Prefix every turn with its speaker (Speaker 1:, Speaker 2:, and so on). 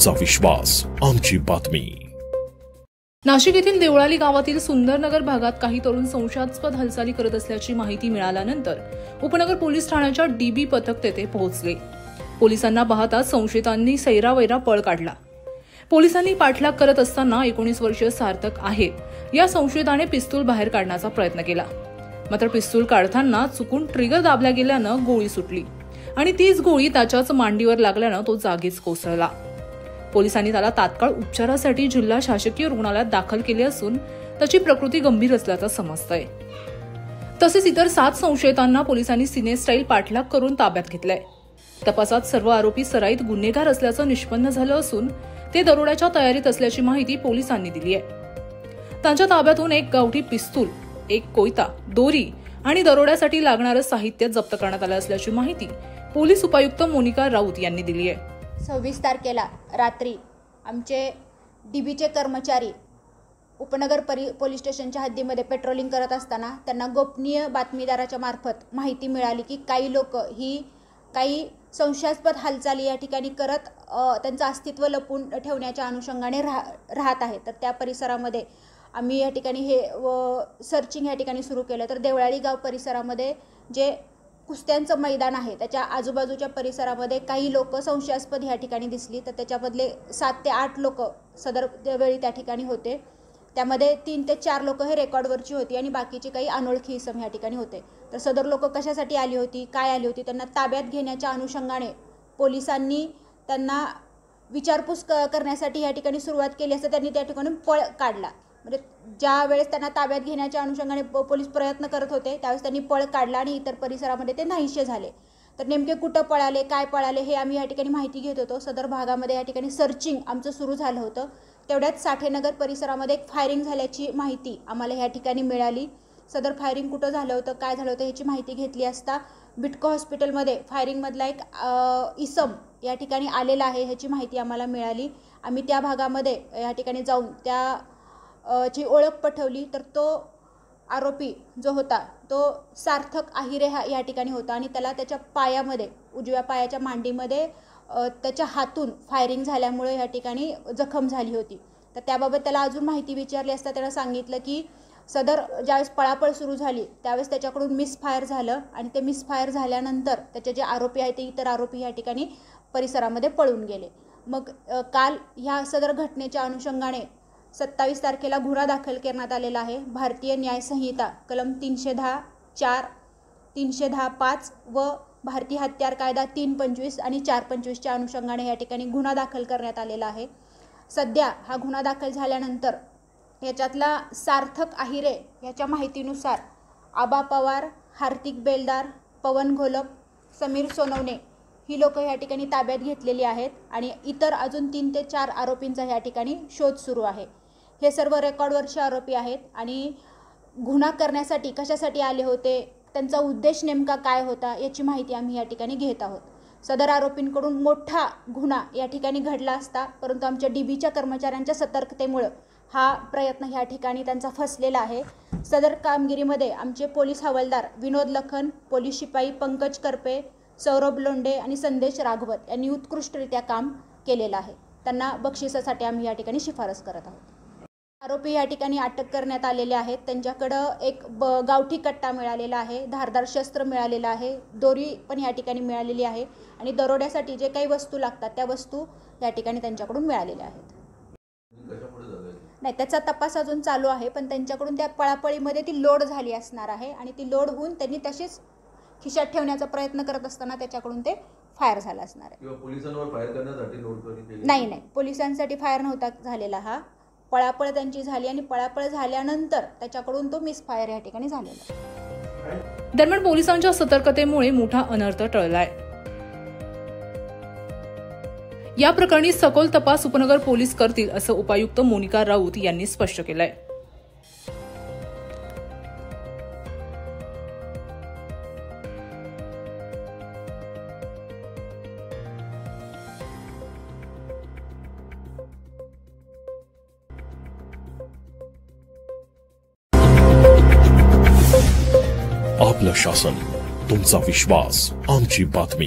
Speaker 1: तुमचा विश्वास, आमची बातमी।
Speaker 2: नाशिक येथील देवळाली गावातील सुंदरनगर भागात काही तरुण संशयास्पद हालचाली करत असल्याची माहिती मिळाल्यानंतर उपनगर पोलीस ठाण्याच्या डीबी पथक तेथे पोहोचले। पोलिसांना पाहताच संशयितांनी सैरावैरा पळ काढला। पोलिसांनी पाठलाग करत असताना 19 वर्षीय सार्थक आहे या संशयिताने पिस्तूल बाहेर काढण्याचा प्रयत्न केला, मात्र पिस्तूल काढताना चुकून ट्रिगर दाबल्या गेल्यानं गोळी सुटली आणि तीच गोळी त्याच्याच मांडीवर लागल्यानं तो जागीच कोसळला। पोलिसांनी त्याला तात्काळ उपचारासाठी जिल्हा शासकीय रुग्णालयात दाखल केले असून त्याची प्रकृती गंभीर असल्याचं समजतंय। तसेच इतर 7 संशयितांना पोलिसांनी सिने स्टाईल पाठलाग करून ताब्यात घेतलंय। तपासात सर्व आरोपी सराईत गुन्हेगार असल्याचं निष्पन्न झालं असून ते दरोड्याच्या तयारीत असल्याची माहिती पोलिसांनी दिली आहे। त्यांच्या ताब्यातून एक गावठी पिस्तूल, एक कोयता, दोरी आणि दरोड्यासाठी लागणारं साहित्य जप्त करण्यात आलं असल्याची माहिती पोलीस उपायुक्त मोनिका राऊत यांनी दिली आहे।
Speaker 3: 26 तारखेला रात्री आमचे डीबीचे कर्मचारी उपनगर पोलीस स्टेशनच्या हद्दीमध्ये पेट्रोलिंग करत असताना त्यांना गोपनीय बातमीदाराच्या मार्फत माहिती मिळाली की काही लोक ही काही संशयास्पद हालचाली या ठिकाणी करत त्यांचं अस्तित्व लपवून ठेवण्याच्या अनुषंगाने राहत आहेत। तर त्या परिसरामध्ये आम्ही या ठिकाणी हे सर्चिंग या ठिकाणी सुरू केलं। तर देवळाली गाव परिसरामध्ये जे कुस्त्यांचं मैदान आहे त्याच्या आजूबाजूच्या परिसरामध्ये काही लोक संशयास्पद या ठिकाणी दिसली। तर त्याच्याबदले 7 ते 8 लोक सदर वेळी त्या ठिकाणी होते। त्यामध्ये 3 ते 4 लोक हे रेकॉर्डवरची होती आणि बाकीचे काही अनोळखी इसम या ठिकाणी होते। तर सदर लोक कशासाठी आली होती, काय आली होती, त्यांना ताब्यात घेण्याच्या अनुषंगाने पोलिसांनी त्यांना विचारपूस करण्यासाठी या ठिकाणी सुरुवात केली असता त्यांनी त्या ठिकाणी पळ काढला। म्हणजे ज्या वेळेस त्यांना ताब्यात घेण्याच्या अनुषंगाने पोलीस प्रयत्न करत होते त्यावेळेस त्यांनी पळ काढला आणि इतर परिसरामध्ये ते नाहीसे झाले। तर नेमके कुठं पळाले, काय पळाले हे आम्ही या ठिकाणी माहिती घेत होतो। सदर भागामध्ये या ठिकाणी सर्चिंग आमचं सुरू झालं होतं। तेवढ्यात साठेनगर परिसरामध्ये एक फायरिंग झाल्याची माहिती आम्हाला या ठिकाणी मिळाली। सदर फायरिंग कुठं झालं होतं, काय झालं होतं याची माहिती घेतली असता बिटको हॉस्पिटलमध्ये फायरिंगमधला एक इसम या ठिकाणी आलेला आहे ह्याची माहिती आम्हाला मिळाली। आम्ही त्या भागामध्ये या ठिकाणी जाऊन त्या ची ओळख पटवली। तर तो आरोपी जो होता तो सार्थक आहिरे या ठिकाणी होता आणि त्याला त्याच्या पायामध्ये, उजव्या पायाच्या मांडीमध्ये त्याच्या हातून फायरिंग झाल्यामुळे या ठिकाणी जखम झाली होती। तर त्याबाबत त्याला अजून माहिती विचारली असता त्याला सांगितलं की सदर ज्यावेळेस पळापळ सुरू झाली त्यावेळेस त्याच्याकडून मिसफायर झालं आणि ते मिसफायर झाल्यानंतर त्याचे जे आरोपी आहेत ते इतर आरोपी या ठिकाणी परिसरामध्ये पळून गेले। मग काल ह्या सदर घटनेच्या अनुषंगाने 27 तारखेला गुन्हा दाखल करण्यात आलेला आहे। भारतीय न्याय संहिता कलम 310(4), 310(5) व भारतीय हत्यार कायदा 325 आणि 425च्या अनुषंगाने या ठिकाणी गुन्हा दाखल करण्यात आलेला आहे। सध्या हा गुन्हा दाखल झाल्यानंतर याच्यातला सार्थक आहिरे याच्या माहितीनुसार आबा पवार, हार्दिक बेलदार, पवन घोलप, समीर सोनवणे ही लोक या ठिकाणी ताब्यात घेतलेली आहेत आणि इतर अजून 3 ते 4 आरोपींचा या ठिकाणी शोध सुरू आहे। हे सर्व रेकॉर्डवरचे आरोपी आहेत आणि गुन्हा करण्यासाठी कशासाठी आले होते, त्यांचा उद्देश नेमका काय होता याची माहिती आम्ही या ठिकाणी घेत आहोत। सदर आरोपींकडून मोठा गुन्हा या ठिकाणी घडला असता परंतु आमच्या डीबीच्या कर्मचाऱ्यांच्या सतर्कतेमुळे हा प्रयत्न या ठिकाणी त्यांचा फसलेला आहे। सदर कामगिरीमध्ये आमचे पोलीस हवालदार विनोद लखन, पोलीस शिपाई पंकज करपे, सौरभ लोंढे आणि संदेश राघवत यांनी उत्कृष्टरित्या काम केलेलं आहे। त्यांना बक्षिसासाठी आम्ही या ठिकाणी शिफारस करत आहोत। आरोपी या ठिकाणी अटक करण्यात आलेले आहेत। त्यांच्याकडं एक गावठी कट्टा मिळालेला आहे, धारदार शस्त्र मिळालेलं आहे, दोरी पण या ठिकाणी मिळालेली आहे आणि दरोड्यासाठी जे काही वस्तू लागतात त्या वस्तू या ठिकाणी त्यांच्याकडून मिळालेल्या आहेत। नाही, त्याचा तपास अजून चालू आहे पण त्यांच्याकडून त्या पळापळीमध्ये ती लोड झाली असणार आहे आणि ती लोड होऊन त्यांनी तशीच खिशात ठेवण्याचा प्रयत्न करत असताना त्याच्याकडून ते फायर झाला असणार आहे।
Speaker 4: पोलिसांवर फायर करण्यासाठी लोड केली?
Speaker 3: नाही, पोलिसांसाठी फायर नव्हता झालेला, हा पळापळ त्यांची झाली आणि पळापळ झाल्यानंतर त्याच्याकडून तो मिसफायर या ठिकाणी झालेला।
Speaker 2: दरम्यान पोलिसांच्या सतर्कतेमुळे मोठा अनर्थ टळलाय। या प्रकरणी सखोल तपास उपनगर पोलीस करतील असं उपायुक्त मोनिका राऊत यांनी स्पष्ट केलंय।
Speaker 1: आपलं शासन, तुमचा विश्वास, आमची बातमी।